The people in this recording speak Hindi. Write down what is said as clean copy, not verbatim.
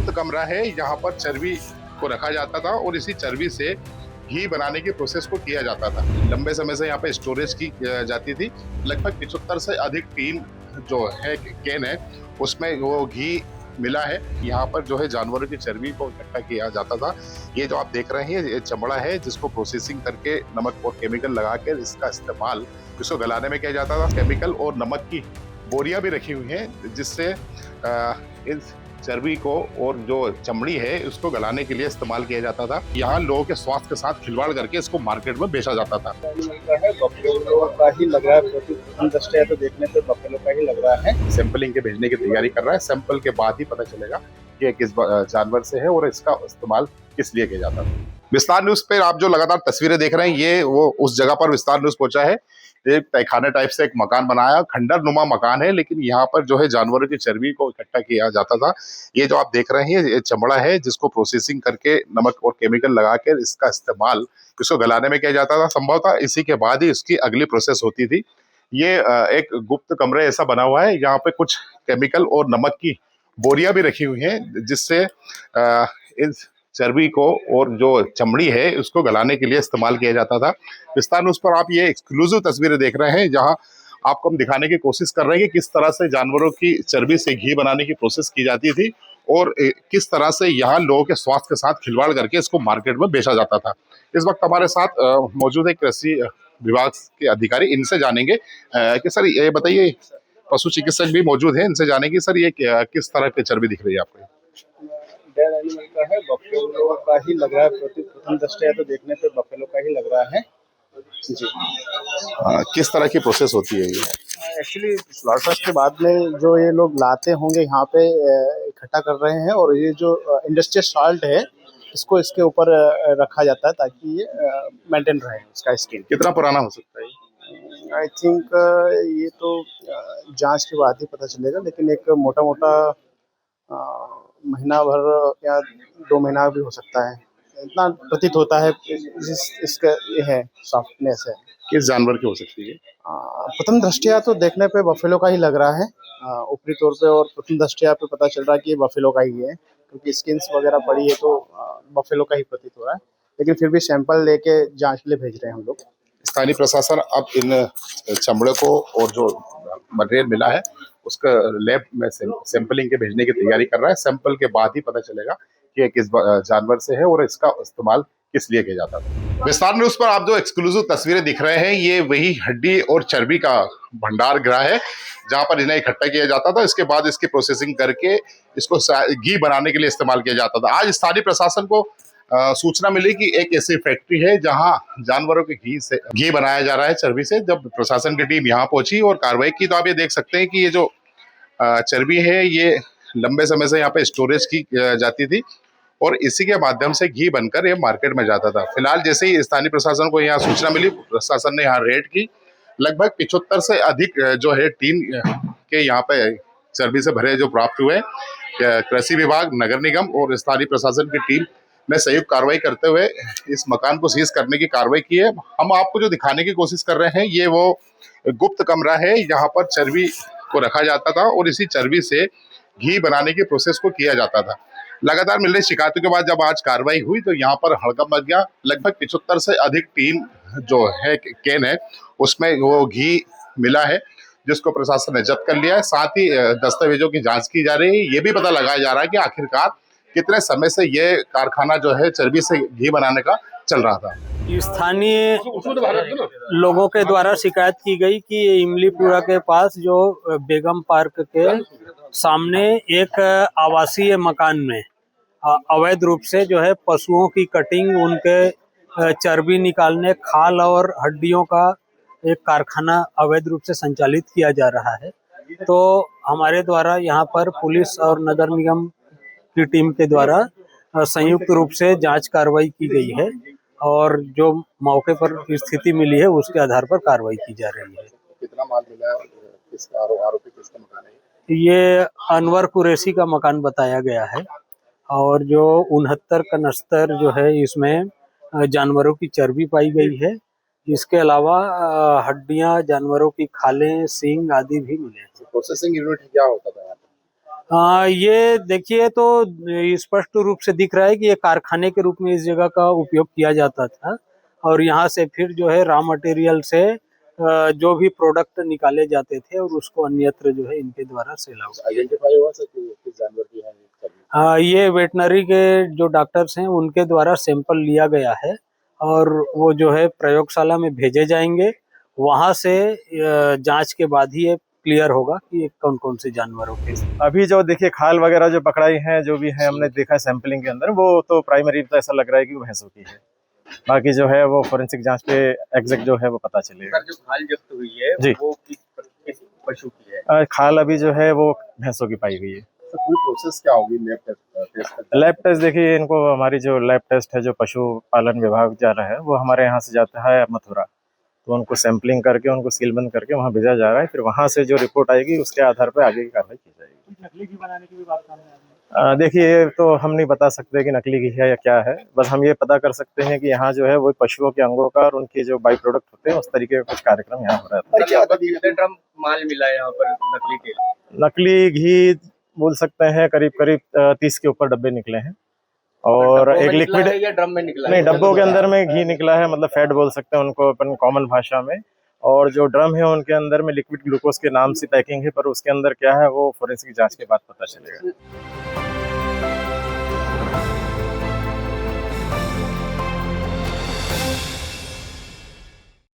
गुप्त कमरा है, यहाँ पर चर्बी को रखा जाता था और इसी चर्बी से घी बनाने की प्रोसेस को किया जाता था। लंबे समय से यहाँ पे स्टोरेज की जाती थी। लगभग 75 से अधिक टीन जो है कैन है उसमें वो घी मिला है। यहाँ पर जो है जानवरों की चर्बी को इकट्ठा किया जाता था। ये जो आप देख रहे हैं ये चमड़ा है जिसको प्रोसेसिंग करके नमक और केमिकल लगा के इसका इस्तेमाल इसको गलाने में किया जाता था। केमिकल और नमक की बोरियां भी रखी हुई हैं जिससे इस चर्बी को और जो चमड़ी है उसको गलाने के लिए इस्तेमाल किया जाता था। यहाँ लोगों के स्वास्थ्य के साथ खिलवाड़ करके इसको मार्केट में बेचा जाता था। बफेलो का ही लग रहा है, प्रथम दृष्टया तो देखने पे बफेलो का ही लग रहा है। सैंपलिंग के भेजने की तैयारी कर रहा है। सैंपल के बाद ही पता चलेगा कि किस जानवर से है और इसका इस्तेमाल किस लिए किया जाता है। विस्तार न्यूज पे आप जो लगातार तस्वीरें देख रहे हैं ये वो उस जगह पर विस्तार न्यूज पहुंचा है। एक तहखाने टाइप से एक मकान बनाया, खंडर नुमा मकान है, लेकिन यहाँ पर जो है जानवरों की चर्बी को इकट्ठा किया जाता था। ये जो आप देख रहे हैं ये चमड़ा है जिसको प्रोसेसिंग करके नमक और केमिकल लगा के इसका इस्तेमाल इसको गलाने में किया जाता था। संभवतः इसी के बाद ही इसकी अगली प्रोसेस होती थी। ये एक गुप्त कमरे ऐसा बना हुआ है, यहाँ पे कुछ केमिकल और नमक की बोरियां भी रखी हुई हैं जिससे इस चर्बी को और जो चमड़ी है उसको गलाने के लिए इस्तेमाल किया जाता था। विस्तार न्यूज पर आप ये एक्सक्लूसिव तस्वीरें देख रहे हैं जहां आपको हम दिखाने की कोशिश कर रहे हैं कि किस तरह से जानवरों की चर्बी से घी बनाने की प्रोसेस की जाती थी और किस तरह से यहाँ लोगों के स्वास्थ्य के साथ खिलवाड़ करके इसको मार्केट में बेचा जाता था। इस वक्त हमारे साथ मौजूद है कृषि विभाग के अधिकारी, इनसे जानेंगे कि सर ये बताइए, पशु चिकित्सक भी मौजूद है, इनसे जानेंगे सर ये किस तरह की चर्बी दिख रही है आपको? डेड एनिमल का है, बफेलो का ही लग रहा है, प्रथम दृष्टया तो देखने पे बफेलो का ही लग रहा है जी। किस तरह की प्रोसेस होती है ये? एक्चुअली स्लॉटर्स के बाद में जो ये लोग लाते होंगे यहाँ पे इकट्ठा कर रहे हैं और ये जो इंडस्ट्रियल सॉल्ट है इसको इसके ऊपर रखा जाता है ताकि ये मेंटेन रहे उसका स्किन। कितना पुराना हो सकता है? आई थिंक ये तो जांच के बाद ही पता चलेगा, लेकिन एक मोटा मोटा महीना भर या 2 महीना भी हो सकता है, इतना प्रतीत होता है। इसका ये है सॉफ्टनेस है। किस जानवर की हो सकती है? प्रथम दृष्टया तो देखने पे बफेलो का ही लग रहा है, ऊपरी तौर पे, और प्रथम दृष्टया पे पता चल रहा है कि ये बफेलो का ही है क्योंकि स्किन्स वगैरह पड़ी है तो बफेलो का ही प्रतीत हो रहा है, लेकिन फिर भी सैंपल लेके जांच के लिए भेज रहे हैं हम लोग। स्थानीय प्रशासन अब इन चमड़े को और जो मटेरियल मिला है उसका लैब में सैंपलिंग के भेजने की तैयारी कर रहा है। सैंपल के बाद ही पता चलेगा कि किस जानवर से है और इसका इस्तेमाल किस लिए किया जाता है। विस्तार न्यूज पर आप जो एक्सक्लूसिव तस्वीरें दिख रहे हैं ये वही हड्डी और चर्बी का भंडार गृह है जहां पर इन्हें इकट्ठा किया जाता था। इसके बाद इसकी प्रोसेसिंग करके इसको घी बनाने के लिए इस्तेमाल किया जाता था। आज स्थानीय प्रशासन को सूचना मिली कि एक ऐसी फैक्ट्री है जहां जानवरों के घी से घी बनाया जा रहा है चर्बी से। जब प्रशासन की टीम यहाँ पहुंची और कार्रवाई की तो आप ये देख सकते हैं कि ये जो चर्बी है ये लंबे समय से यहाँ पे स्टोरेज की जाती थी और इसी के माध्यम से घी बनकर ये मार्केट में जाता था। फिलहाल जैसे ही स्थानीय प्रशासन को यहाँ सूचना मिली, प्रशासन ने यहाँ रेड की। लगभग 75 से अधिक जो है टीन के यहाँ पे चर्बी से भरे जो प्राप्त हुए। कृषि विभाग, नगर निगम और स्थानीय प्रशासन की टीम ने संयुक्त कार्रवाई करते हुए इस मकान को सीज करने की कार्रवाई की है। हम आपको जो दिखाने की कोशिश कर रहे हैं ये वो गुप्त कमरा है, यहाँ पर चर्बी को रखा जाता था और इसी चर्बी से घी बनाने की प्रोसेस को किया जाता था। लगातार मिल रही शिकायतों के बाद जब आज कार्रवाई हुई तो यहाँ पर हड़कंप मच गया। लगभग 75 से अधिक टीन जो है कैन है उसमें वो घी मिला है जिसको प्रशासन ने जब्त कर लिया है। साथ ही दस्तावेजों की जांच की जा रही है। ये भी पता लगाया जा रहा है कि आखिरकार कितने समय से ये कारखाना जो है चर्बी से घी बनाने का चल रहा था। स्थानीय लोगों के द्वारा शिकायत की गई कि इमलीपुरा के पास जो बेगम पार्क के सामने एक आवासीय मकान में अवैध रूप से जो है पशुओं की कटिंग, उनके चर्बी निकालने, खाल और हड्डियों का एक कारखाना अवैध रूप से संचालित किया जा रहा है। तो हमारे द्वारा यहाँ पर पुलिस और नगर निगम की टीम के द्वारा संयुक्त रूप से जांच कार्रवाई की गई है और जो मौके पर स्थिति मिली है उसके आधार पर कार्रवाई की जा रही है। कितना माल मिला है? किसका आरोपी किसका मकान है? ये अनवर कुरैशी का मकान बताया गया है और जो 69 कनस्तर जो है इसमें जानवरों की चर्बी पाई गई है। इसके अलावा हड्डियां, जानवरों की खालें, सींग आदि भी मिले हैं। प्रोसेसिंग यूनिट क्या होता था? ये देखिए तो स्पष्ट रूप से दिख रहा है कि ये कारखाने के रूप में इस जगह का उपयोग किया जाता था और यहाँ से फिर जो है रॉ मटेरियल से जो भी प्रोडक्ट निकाले जाते थे और उसको अन्यत्र जो है इनके द्वारा सेल आउट आइडेंटिफाई हुआ सर कि किस जानवर की है ये वेटनरी के जो डॉक्टर्स हैं उनके द्वारा सैंपल लिया गया है और वो जो है प्रयोगशाला में भेजे जाएंगे। वहां से जांच के बाद ही ये क्लियर होगा कि ये कौन कौन से जानवरों के। अभी जो देखिए खाल वगैरह जो पकड़ाई हैं जो भी है हमने देखा है सैंपलिंग के अंदर, वो तो प्राइमरी तो ऐसा लग रहा है कि वो भैंसों की है। बाकी जो है वो फोरेंसिक जांच पे एग्जैक्ट जो है वो पता चलेगा। जो खाल जब्त हुई है जी। वो किस पशु की है? खाल अभी जो है वो भैंसों की पाई गई है। सर पूरी प्रोसेस क्या होगी लैब टेस्ट? लैब टेस्ट देखिए इनको हमारी जो लैब टेस्ट है जो पशुपालन विभाग जा रहा है वो हमारे यहाँ से जाता है मथुरा, तो उनको सैंपलिंग करके उनको सीलबंद करके वहाँ भेजा जा रहा है। फिर वहाँ से जो रिपोर्ट आएगी उसके आधार पर आगे की कार्रवाई की जाएगी। नकली घी बनाने की भी बात सामने आ रही है। देखिए तो हम नहीं बता सकते कि नकली घी है या क्या है, बस हम ये पता कर सकते हैं कि यहाँ जो है वो पशुओं के अंगों का और उनके जो बाई प्रोडक्ट होते हैं उस तरीके का कुछ कार्यक्रम यहाँ हो रहा है। कितने ड्रम माल मिला है यहाँ पर नकली तेल? नकली घी बोल सकते हैं करीब करीब 30 के ऊपर डब्बे निकले हैं और एक लिक्विड या ड्रम में निकला नहीं, डब्बों के अंदर में घी निकला है, मतलब फैट बोल सकते हैं उनको अपन कॉमन भाषा में। और जो ड्रम है उनके अंदर में लिक्विड ग्लूकोज के नाम से पैकिंग है, पर उसके अंदर क्या है वो फोरेंसिक जांच के बाद पता चलेगा।